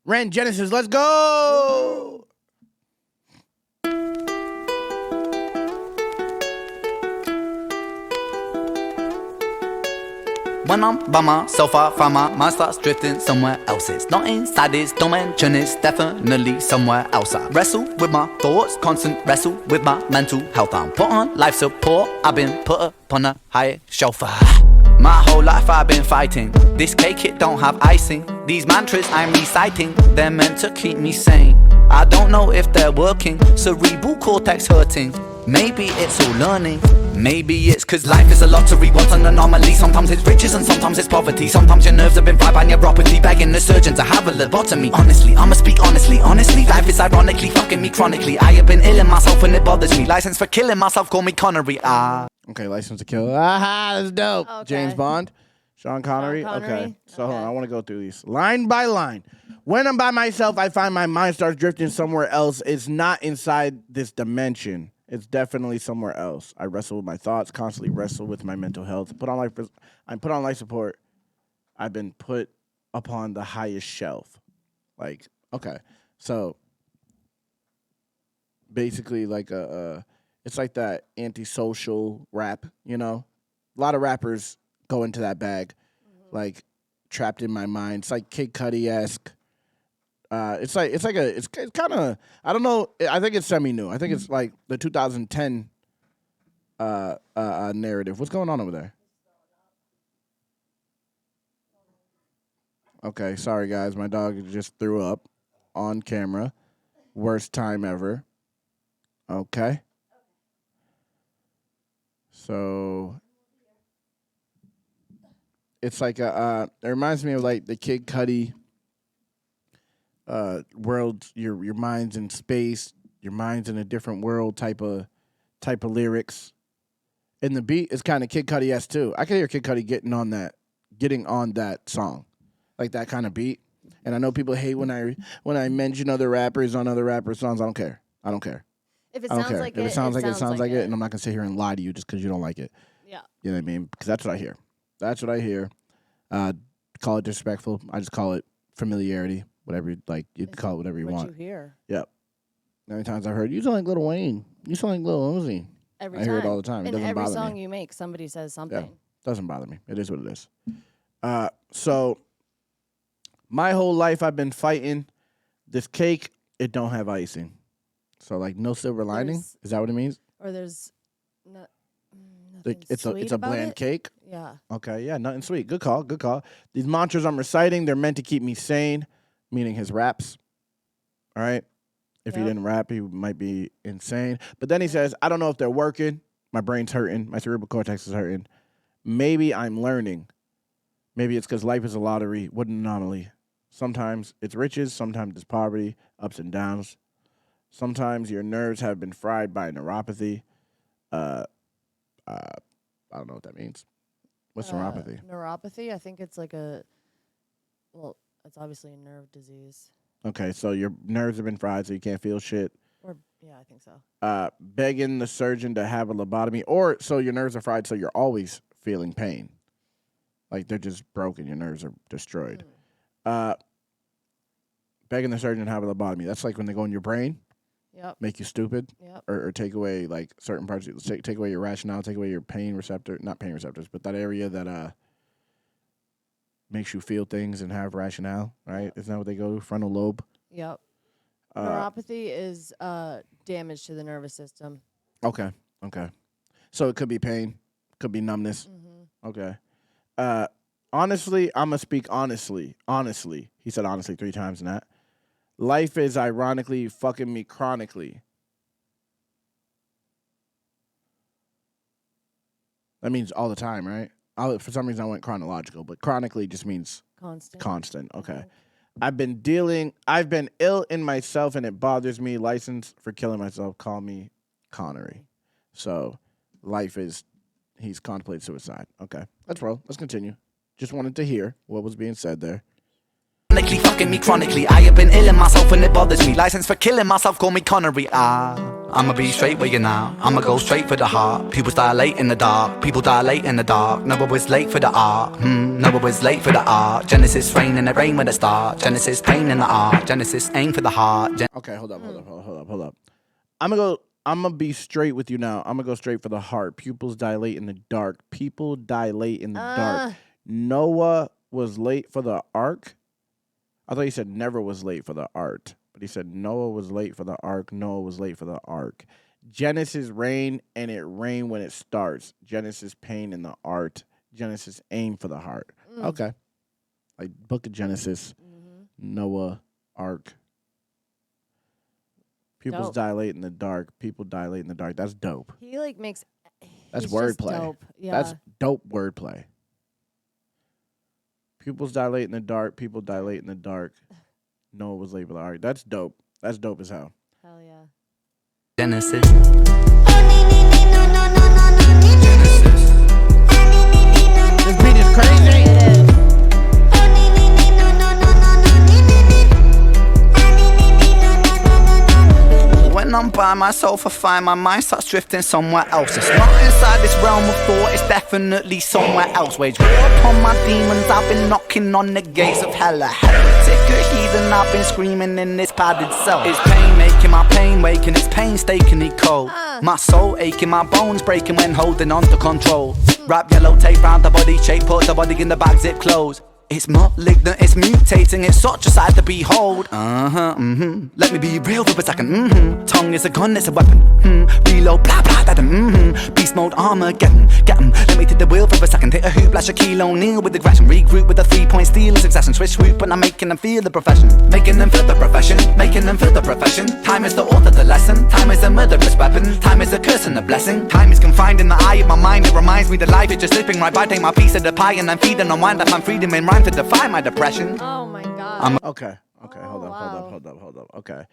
Ren Genesis, let's go. When I'm by myself, I find my mind starts drifting somewhere else. It's not inside this dimension, it's definitely somewhere else. I wrestle with my thoughts, constant wrestle with my mental health. I'm put on life support, I've been put upon a higher shelf. My whole life I've been fighting. This cake, it don't have icing. These mantras I'm reciting, they're meant to keep me sane. I don't know if they're working, cerebral cortex hurting. Maybe it's all learning. Maybe it's cause life is a lottery, what's an anomaly? Sometimes it's riches and sometimes it's poverty. Sometimes your nerves have been fried by neuropathy, begging the surgeon to have a lobotomy. Honestly, I'ma speak honestly. Life is ironically fucking me chronically. I have been ill in myself and it bothers me. License for killing myself, call me Connery. Okay, License to Kill. Aha, that's dope. Okay. James Bond, Sean Connery. Sean Connery. Okay, so hold on, I want to go through these line by line. When I'm by myself, I find my mind starts drifting somewhere else. It's not inside this dimension. It's definitely somewhere else. I wrestle with my thoughts, constantly wrestle with my mental health. I'm put on life support. I've been put upon the highest shelf. Like, okay, so basically, like it's like that antisocial rap. You know, a lot of rappers go into that bag, like Trapped in My Mind. It's like Kid Cudi-esque. It's kind of, I don't know. I think it's semi-new. I think it's like the 2010 narrative. What's going on over there? Okay, sorry guys. My dog just threw up on camera. Worst time ever. Okay. So it's like it reminds me of like the Kid Cudi world, your mind's in space, your mind's in a different world type of lyrics. And the beat is kind of Kid Cudi-esque too. I can hear Kid Cudi getting on that song. Like that kind of beat. And I know people hate when I mention other rappers on other rappers' songs. I don't care. If it I don't sounds care. like If it, it sounds like it, it. and I'm not gonna sit here and lie to you just because you don't like it. Yeah. You know what I mean? Because that's what I hear. Call it disrespectful. I just call it familiarity. Whatever you like, you can call it whatever you want. What you hear. Yep. Many times I've heard, you sound like Lil Wayne. You sound like Lil Uzi. Every I time. hear it all the time. It In doesn't every bother song me. you make, somebody says something. Yeah. Doesn't bother me. It is what it is. So my whole life I've been fighting this cake. It don't have icing. So like no silver lining. Is that what it means? Or there's nothing It's sweet a about bland it? cake. Yeah. Okay, yeah, nothing sweet. Good call. These mantras I'm reciting, they're meant to keep me sane, meaning his raps. All right? If he didn't rap, he might be insane. But then he says, I don't know if they're working. My brain's hurting. My cerebral cortex is hurting. Maybe I'm learning. Maybe it's because life is a lottery. What an anomaly. Sometimes it's riches. Sometimes it's poverty, ups and downs. Sometimes your nerves have been fried by neuropathy. I don't know what that means. What's neuropathy? Neuropathy, I think it's like it's obviously a nerve disease. Okay, so your nerves have been fried, so you can't feel shit. Or, yeah, I think so. Begging the surgeon to have a lobotomy, or so your nerves are fried, so you're always feeling pain. Like they're just broken, your nerves are destroyed. Begging the surgeon to have a lobotomy. That's like when they go in your brain, make you stupid, or take away like certain parts, take away your rationale, take away your not pain receptors, but that area that makes you feel things and have rationale, right? Isn't that what they go to? Frontal lobe? Yep. Neuropathy is damage to the nervous system. Okay. So it could be pain, could be numbness. Mm-hmm. Okay. Honestly, I'm going to speak honestly. Honestly. He said honestly 3 times in that. Life is ironically fucking me chronically. That means all the time, right? For some reason I went chronological, but chronically just means constant. Okay. I've been ill in myself and it bothers me. License for killing myself. Call me Connery. So he's contemplated suicide. Okay. Let's roll. Let's continue. Just wanted to hear what was being said there. Fucking me chronically. I have been ill in myself and it bothers me. License for killing myself, call me Connery. I'ma be straight with you now. I'ma go straight for the heart. People dilate in the dark. People dilate in the dark. No one was late for the art. No one was late for the art. Genesis rain and it rain when it start. Genesis pain in the art. Genesis aim for the heart. Okay, hold up. I'm gonna be straight with you now. I'm gonna go straight for the heart. Pupils dilate in the dark. People dilate in the dark. Noah was late for the ark. I thought he said never was late for the art. But he said Noah was late for the ark. Noah was late for the ark. Genesis rain and it rain when it starts. Genesis pain in the art. Genesis aim for the heart. Okay. Like Book of Genesis, Noah, ark. Pupils dilate in the dark. People dilate in the dark. That's dope. He like makes. That's he's just wordplay. Dope. Yeah. That's dope wordplay. Pupils dilate in the dark. People dilate in the dark. Noah was late for the ark. That's dope. That's dope as hell. Hell yeah. Genesis. This beat is crazy. It is. When I'm by myself, I find my mind starts drifting somewhere else. It's not inside this realm of thought, it's definitely somewhere else. Wage war upon my demons, I've been knocking on the gates of hell. A heretic, a heathen, I've been screaming in this padded cell. It's pain making my pain waking, it's painstakingly cold. My soul aching, my bones breaking when holding on to control. Wrap yellow tape round the body shape, put the body in the bag, zip close. It's malignant, it's mutating, it's such a sight to behold. Let me be real for a second. Tongue is a gun, it's a weapon. Reload, blah blah, that. Beast mode, Armageddon. Get 'em. Let me take the wheel for a second. Hit a hoop like Shaquille O'Neal with aggression. Regroup with a 3-point steal in succession. Switch swoop, and I'm making them feel the profession. Making them feel the profession. Making them feel the profession. Time is the author, the lesson. Time is a murderous weapon. Time is a curse and a blessing. Time is confined in the eye of my mind. It reminds me that life is just slipping right by. Take my piece of the pie and I'm feeding on wine. That I'm freedom in rhyme to defy my depression. Oh my god. Okay. Hold wow. up. Okay.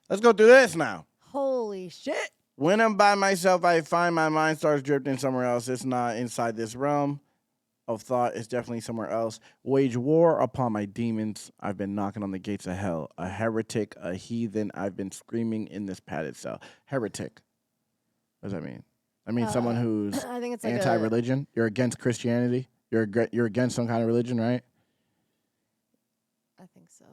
Let's go through this now. Holy shit. When I'm by myself, I find my mind starts drifting somewhere else. It's not inside this realm of thought. It's definitely somewhere else. Wage war upon my demons. I've been knocking on the gates of hell. A heretic, a heathen. I've been screaming in this padded cell. Heretic. What does that mean? I mean someone who's I think it's like anti-religion. You're against Christianity. You're against some kind of religion, right? I think so.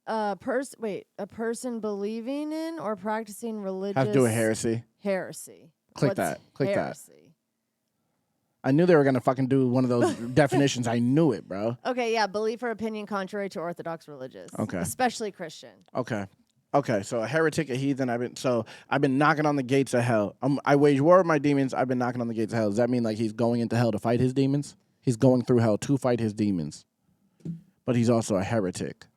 A person believing in or practicing religious. Has to do with heresy. Heresy. Click What's that. Click heresy? that. I knew they were gonna fucking do one of those definitions. I knew it, bro. Okay, yeah, belief or opinion contrary to Orthodox religious. Okay. Especially Christian. Okay, so a heretic, a heathen. I've been knocking on the gates of hell. I wage war with my demons. I've been knocking on the gates of hell. Does that mean like he's going into hell to fight his demons? He's going through hell to fight his demons. But he's also a heretic.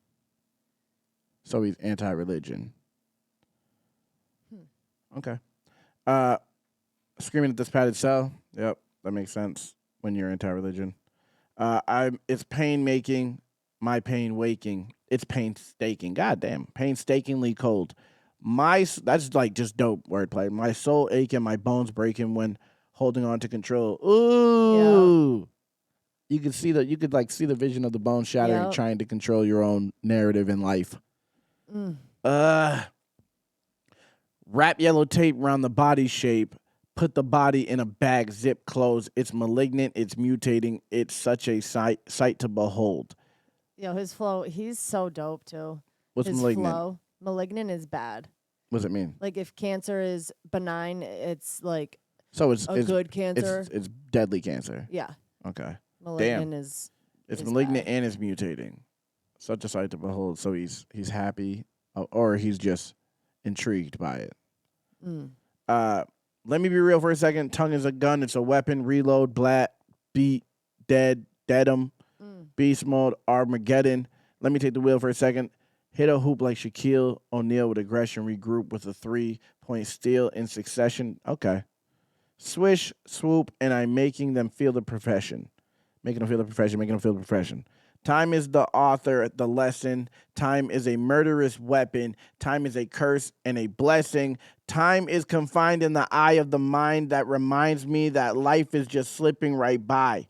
So he's anti-religion. Okay. Screaming at this padded cell. Yep, that makes sense when you're anti-religion. It's pain making, my pain waking. It's painstaking. Goddamn, painstakingly cold. That's like just dope wordplay. My soul aching, my bones breaking when holding on to control. Ooh. Yeah. You could see the vision of the bone shattering, trying to control your own narrative in life. Wrap yellow tape around the body shape. Put the body in a bag, zip closed. It's malignant. It's mutating. It's such a sight to behold. Yo, his flow, he's so dope too. What's his malignant? Flow, malignant is bad. What does it mean? Like if cancer is benign, it's like it's good cancer. It's deadly cancer. Yeah. Okay. Malignant is. It's malignant and it's mutating. Such a sight to behold. So he's happy, or he's just intrigued by it. Let me be real for a second. Tongue is a gun. It's a weapon. Reload. Blat. Beat. Dead. Deadum. Beast mode. Armageddon. Let me take the wheel for a second. Hit a hoop like Shaquille O'Neal with aggression. Regroup with a 3-point steal in succession. Okay. Swish, swoop, and I'm making them feel the profession. Making them feel the profession. Making them feel the profession. Time is the author, the lesson. Time is a murderous weapon. Time is a curse and a blessing. Time is confined in the eye of the mind that reminds me that life is just slipping right by.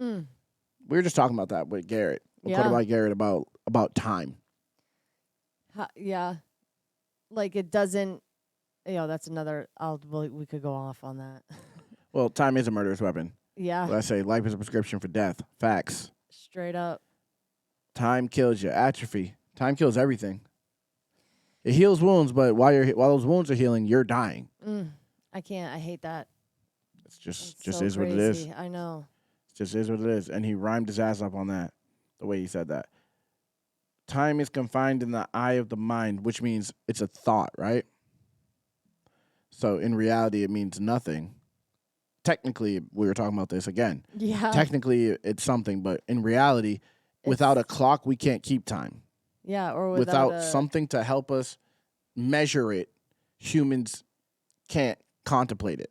We were just talking about that with Garrett. We'll talk about Garrett about time. Yeah. Like it doesn't. That's another. We could go off on that. Well, time is a murderous weapon. Yeah. What I say, life is a prescription for death. Facts. Straight up. Time kills you. Atrophy. Time kills everything. It heals wounds, but while those wounds are healing, you're dying. I can't. I hate that. It's just so is crazy. what it is. I know. It just is what it is. And he rhymed his ass up on that, the way he said that. Time is confined in the eye of the mind, which means it's a thought, right? So in reality, it means nothing. Technically, we were talking about this again. Yeah. Technically, it's something, but in reality, without a clock, we can't keep time. Yeah, or without something to help us measure it, humans can't contemplate it.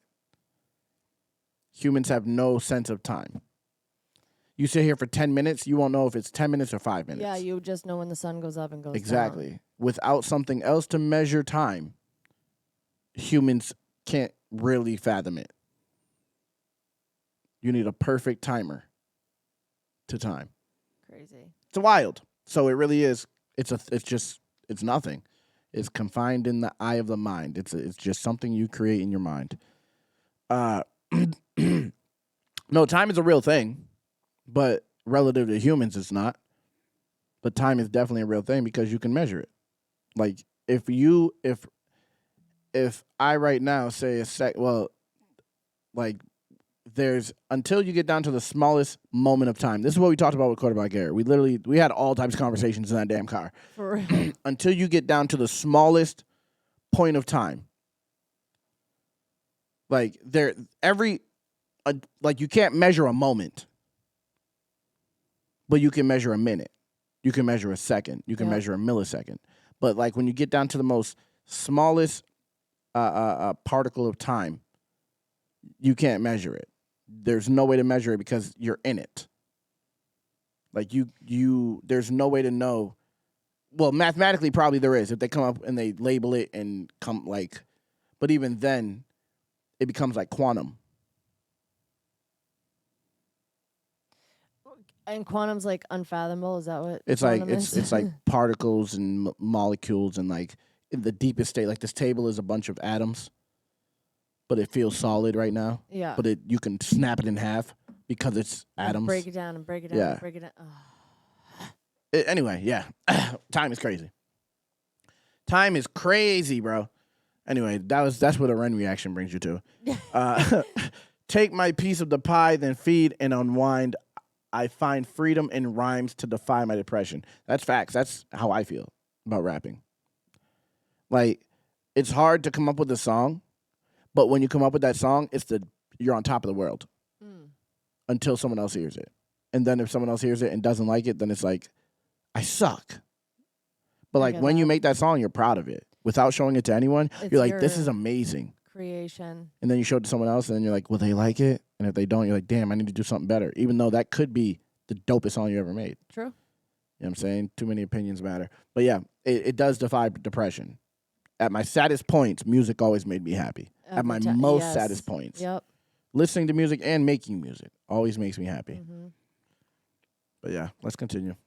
Humans have no sense of time. You sit here for 10 minutes, you won't know if it's 10 minutes or 5 minutes. Yeah, you just know when the sun goes up and goes down. Exactly. Without something else to measure time, humans can't really fathom it. You need a perfect timer to time. Crazy. It's wild. So it really is. It's nothing. It's confined in the eye of the mind. It's just something you create in your mind. No, time is a real thing, but relative to humans, it's not. But time is definitely a real thing because you can measure it. Like if I right now say there's until you get down to the smallest moment of time. This is what we talked about with Quarterback Garrett. We had all types of conversations in that damn car. For real. Until you get down to the smallest point of time. Like you can't measure a moment, but you can measure a minute. You can measure a second. You can measure a millisecond. But like when you get down to the most smallest particle of time, you can't measure it. There's no way to measure it because you're in it. Like there's no way to know. Well, mathematically, probably there is if they come up and they label it and but even then, it becomes like quantum. And quantum's like unfathomable. Is that what it's quantum like? is? It's like particles and molecules and like in the deepest state. Like this table is a bunch of atoms. But it feels solid right now. Yeah. But you can snap it in half because it's atoms. Break it down and break it down and break it down. Oh. Anyway, yeah. Time is crazy. Time is crazy, bro. Anyway, that's what a Ren reaction brings you to. Take my piece of the pie, then feed and unwind. I find freedom in rhymes to defy my depression. That's facts. That's how I feel about rapping. Like, it's hard to come up with a song. But when you come up with that song, you're on top of the world until someone else hears it. And then if someone else hears it and doesn't like it, then it's like, I suck. But like when you make that song, you're proud of it. Without showing it to anyone, you're like, this is amazing. Creation. And then you show it to someone else and then you're like, will they like it? And if they don't, you're like, damn, I need to do something better. Even though that could be the dopest song you ever made. True. You know what I'm saying? Too many opinions matter. But yeah, it does defy depression. At my saddest points, music always made me happy. At my most saddest points. Yep. Listening to music and making music always makes me happy. Mm-hmm. But yeah, let's continue.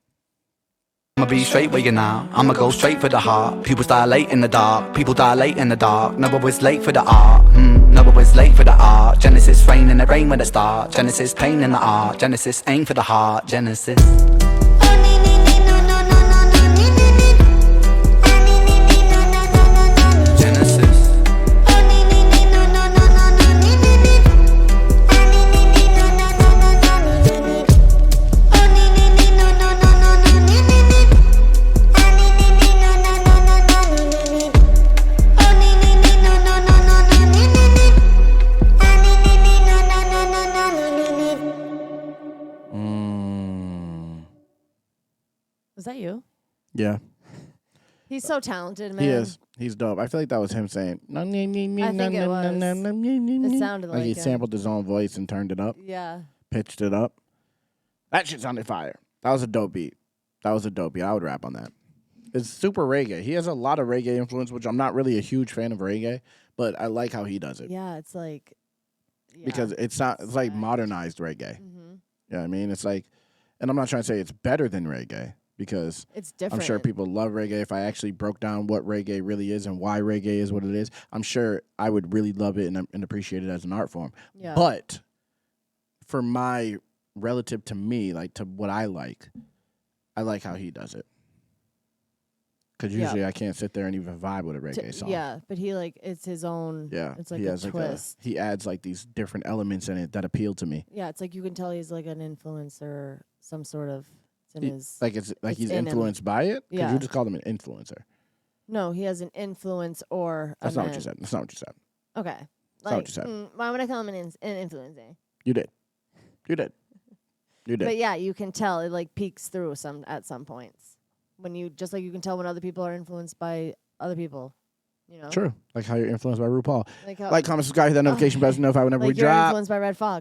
I'ma be straight with you now. I'ma go straight for the heart. People dilate in the dark. People dilate in the dark. Never was late for the art. Never was late for the art. Genesis rain in the rain when it start. Genesis pain in the art. Genesis aim for the heart. Genesis. Was that you? Yeah. He's so talented, man. He is. He's dope. I feel like that was him saying. I think it was. It sounded like he him. sampled his own voice and turned it up. Yeah. Pitched it up. That shit sounded fire. That was a dope beat. I would rap on that. It's super reggae. He has a lot of reggae influence, which I'm not really a huge fan of reggae, but I like how he does it. Yeah, it's like... Yeah. Because it's like modernized reggae. Mm-hmm. You know what I mean? It's like... And I'm not trying to say it's better than reggae, because It's different. I'm sure people love reggae. If I actually broke down what reggae really is and why reggae is what it is, I'm sure I would really love it and appreciate it as an art form. Yeah. But for my relative to me, like to what I like how he does it. Because usually I can't sit there and even vibe with a reggae song. Yeah, but he like it's his own. Yeah, it's like he a has twist. he adds like these different elements in it that appeal to me. Yeah, it's like you can tell he's like an influencer, some sort of. It's in his. Like it's he's in him. influenced by it. Yeah. You just called him an influencer. No, he has an influence or. That's not what you said. That's not what you said. Okay. That's not what you said. Why would I call him an influencer? You did. You did. You did. But yeah, you can tell it like peeks through at some points when you just like you can tell when other people are influenced by other people. You know. True. Like how you're influenced by RuPaul. Like, how, Like, comment, subscribe, hit that notification bell to know if I whenever like we you're drop. influenced by Red Fox.